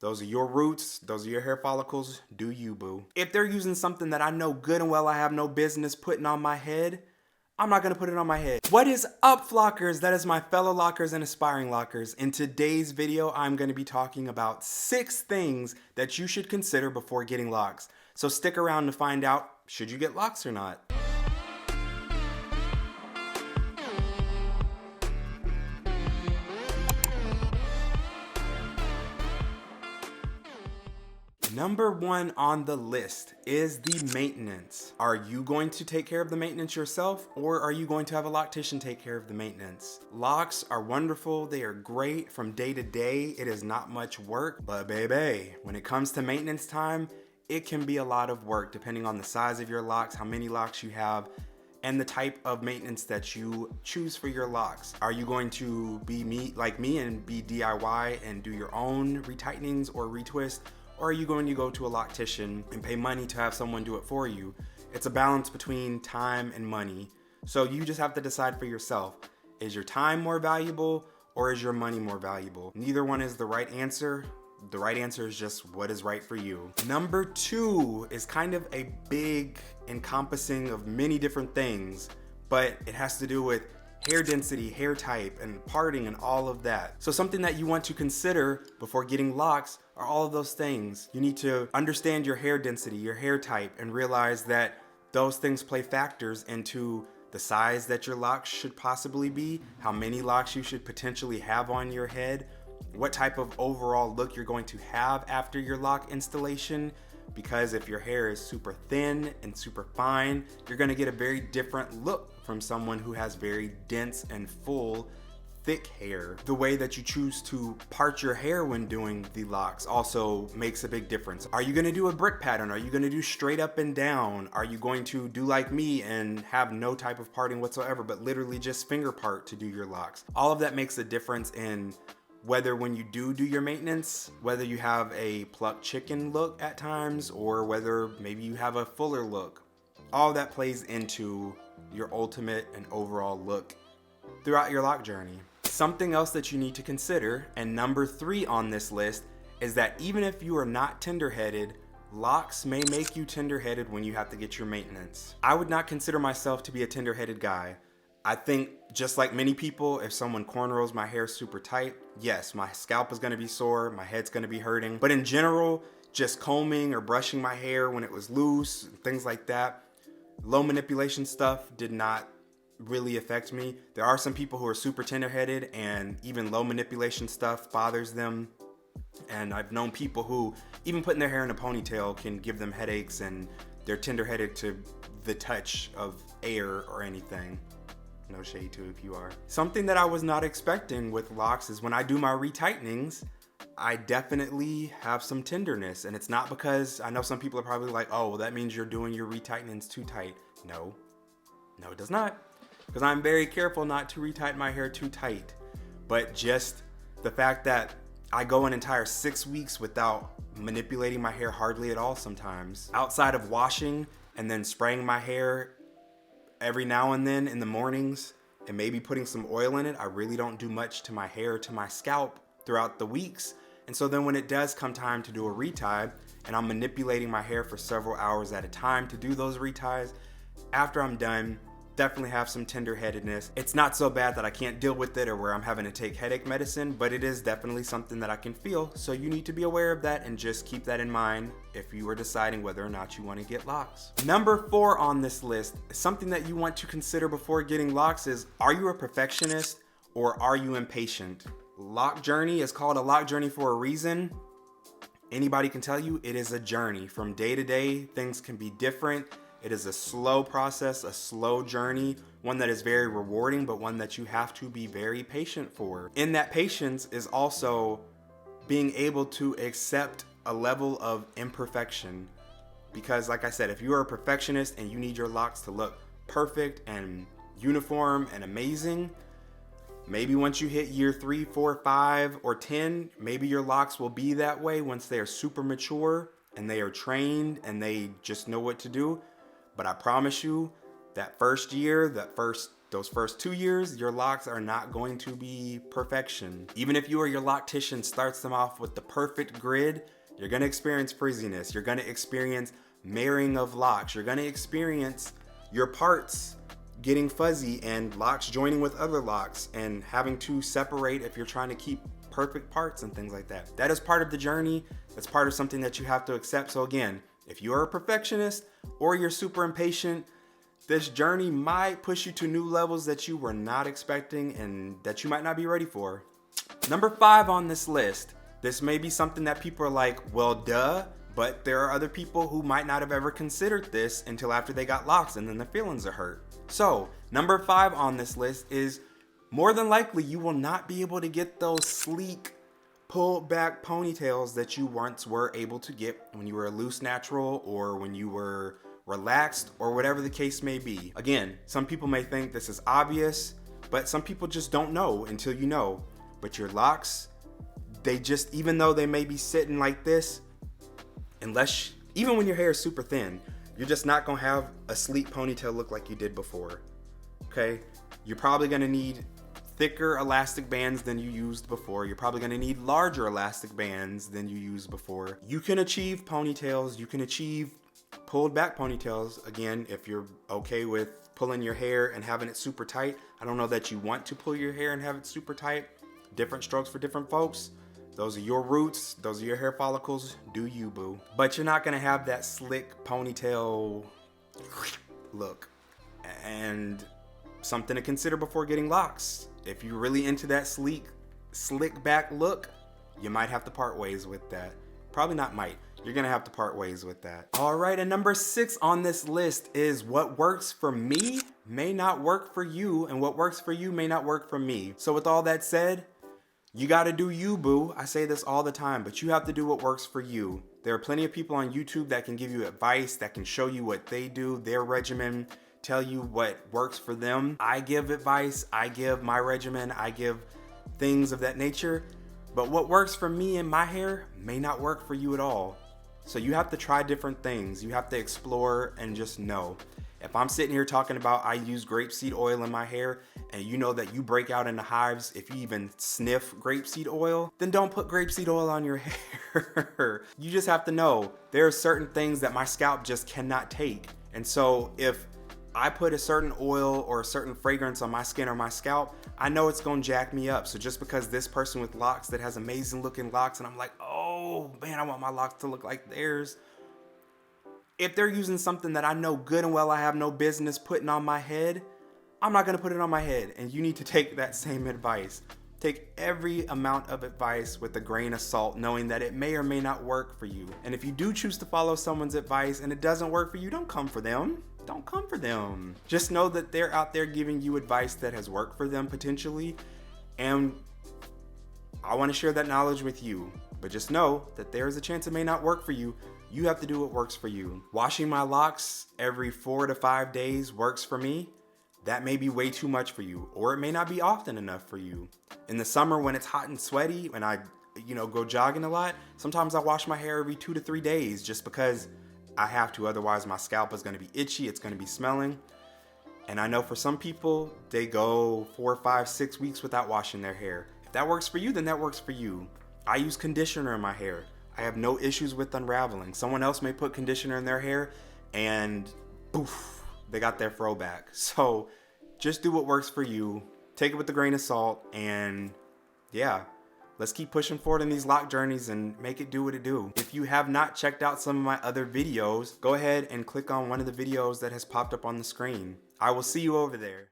Those are your roots. Those are your hair follicles. Do you, boo. If they're using something that I know good and well I have no business putting on my head, I'm not gonna put it on my head. What is up, Flockers? That is my fellow Lockers and aspiring Lockers. In today's video, I'm gonna be talking about 6 things that you should consider before getting locks. So stick around to find out, should you get locks or not? Number 1 on the list is the maintenance. Are you going to take care of the maintenance yourself, or are you going to have a loctician take care of the maintenance? Locks are wonderful. They are great from day to day. It is not much work, but baby, when it comes to maintenance time, it can be a lot of work depending on the size of your locks, how many locks you have, and the type of maintenance that you choose for your locks. Are you going to be like me and be DIY and do your own retightenings or retwists? Or are you going to go to a loctician and pay money to have someone do it for you? It's a balance between time and money. So you just have to decide for yourself. Is your time more valuable or is your money more valuable? Neither one is the right answer. The right answer is just what is right for you. Number 2 is kind of a big encompassing of many different things, but it has to do with hair density, hair type, and parting and all of that. So something that you want to consider before getting locks are all of those things. You need to understand your hair density, your hair type, and realize that those things play factors into the size that your locks should possibly be, how many locks you should potentially have on your head, what type of overall look you're going to have after your lock installation. Because if your hair is super thin and super fine, you're gonna get a very different look from someone who has very dense and full, thick hair. The way that you choose to part your hair when doing the locks also makes a big difference. Are you gonna do a brick pattern? Are you gonna do straight up and down? Are you going to do like me and have no type of parting whatsoever, but literally just finger part to do your locks? All of that makes a difference in whether when you do your maintenance, whether you have a plucked chicken look at times, or whether maybe you have a fuller look. All that plays into your ultimate and overall look throughout your lock journey. Something else that you need to consider, and number 3 on this list, is that even if you are not tender-headed, locks may make you tender-headed when you have to get your maintenance. I would not consider myself to be a tender-headed guy. I think just like many people, if someone cornrows my hair super tight, yes, my scalp is gonna be sore, my head's gonna be hurting. But in general, just combing or brushing my hair when it was loose, things like that, low manipulation stuff did not really affect me. There are some people who are super tender-headed and even low manipulation stuff bothers them. And I've known people who even putting their hair in a ponytail can give them headaches, and they're tender-headed to the touch of air or anything. No shade to if you are. Something that I was not expecting with locks is when I do my retightenings, I definitely have some tenderness. And it's not because, I know some people are probably like, oh, well, that means you're doing your retightenings too tight. No, it does not. Because I'm very careful not to retighten my hair too tight. But just the fact that I go an entire 6 weeks without manipulating my hair hardly at all sometimes, outside of washing and then spraying my hair every now and then in the mornings and maybe putting some oil in it, I really don't do much to my hair, to my scalp throughout the weeks. And so then when it does come time to do a retie and I'm manipulating my hair for several hours at a time to do those reties, after I'm done, definitely have some tender-headedness. It's not so bad that I can't deal with it or where I'm having to take headache medicine, but it is definitely something that I can feel. So you need to be aware of that and just keep that in mind if you are deciding whether or not you want to get locks. Number 4 on this list, something that you want to consider before getting locks is, are you a perfectionist or are you impatient? Lock journey is called a lock journey for a reason. Anybody can tell you it is a journey. From day to day, things can be different. It is a slow process, a slow journey, one that is very rewarding, but one that you have to be very patient for. In that patience is also being able to accept a level of imperfection. Because like I said, if you are a perfectionist and you need your locks to look perfect and uniform and amazing, maybe once you hit year 3, 4, 5, or 10, maybe your locks will be that way once they are super mature and they are trained and they just know what to do. But I promise you, that first year, that first Those first 2 years, your locks are not going to be perfection. Even if you or your loctician starts them off with the perfect grid, you're gonna experience frizziness. You're gonna experience marrying of locks. You're gonna experience your parts getting fuzzy and locks joining with other locks and having to separate if you're trying to keep perfect parts and things like that. That is part of the journey. That's part of something that you have to accept. So again, if you are a perfectionist or you're super impatient, this journey might push you to new levels that you were not expecting and that you might not be ready for. Number 5 on this list. This may be something that people are like, well, duh, but there are other people who might not have ever considered this until after they got locks and then their feelings are hurt. So, number 5 on this list is more than likely you will not be able to get those sleek, pulled back ponytails that you once were able to get when you were a loose natural or when you were relaxed or whatever the case may be. Again, some people may think this is obvious, but some people just don't know until you know. But your locks, they just, even though they may be sitting like this, even when your hair is super thin, you're just not gonna have a sleek ponytail look like you did before, okay? You're probably gonna need thicker elastic bands than you used before. You're probably gonna need larger elastic bands than you used before. You can achieve ponytails, you can achieve pulled back ponytails, again, if you're okay with pulling your hair and having it super tight. I don't know that you want to pull your hair and have it super tight. Different strokes for different folks. Those are your roots, those are your hair follicles, do you, boo. But you're not gonna have that slick ponytail look. And something to consider before getting locks. If you're really into that sleek, slick back look, you might have to part ways with that. Probably not might, you're gonna have to part ways with that. All right, and number 6 on this list is what works for me may not work for you, and what works for you may not work for me. So with all that said, you gotta do you, boo. I say this all the time, but you have to do what works for you. There are plenty of people on YouTube that can give you advice, that can show you what they do, their regimen, tell you what works for them. I give advice, I give my regimen, I give things of that nature, but what works for me and my hair may not work for you at all. So you have to try different things. You have to explore and just know. If I'm sitting here talking about I use grapeseed oil in my hair and you know that you break out into hives if you even sniff grapeseed oil, then don't put grapeseed oil on your hair. You just have to know there are certain things that my scalp just cannot take. And so if I put a certain oil or a certain fragrance on my skin or my scalp, I know it's gonna jack me up. So just because this person with locks that has amazing looking locks and I'm like, oh man, I want my locks to look like theirs. If they're using something that I know good and well I have no business putting on my head, I'm not gonna put it on my head. And you need to take that same advice. Take every amount of advice with a grain of salt, knowing that it may or may not work for you. And if you do choose to follow someone's advice and it doesn't work for you, don't come for them. Don't come for them. Just know that they're out there giving you advice that has worked for them potentially. And I wanna share that knowledge with you. But just know that there is a chance it may not work for you. You have to do what works for you. Washing my locks every 4 to 5 days works for me. That may be way too much for you, or it may not be often enough for you. In the summer when it's hot and sweaty and I go jogging a lot, sometimes I wash my hair every 2 to 3 days just because I have to, otherwise my scalp is gonna be itchy, it's gonna be smelling. And I know for some people, they go 4, 5, 6 weeks without washing their hair. If that works for you, then that works for you. I use conditioner in my hair. I have no issues with unraveling. Someone else may put conditioner in their hair and poof, they got their throwback. So just do what works for you. Take it with a grain of salt and yeah, let's keep pushing forward in these lock journeys and make it do what it do. If you have not checked out some of my other videos, go ahead and click on one of the videos that has popped up on the screen. I will see you over there.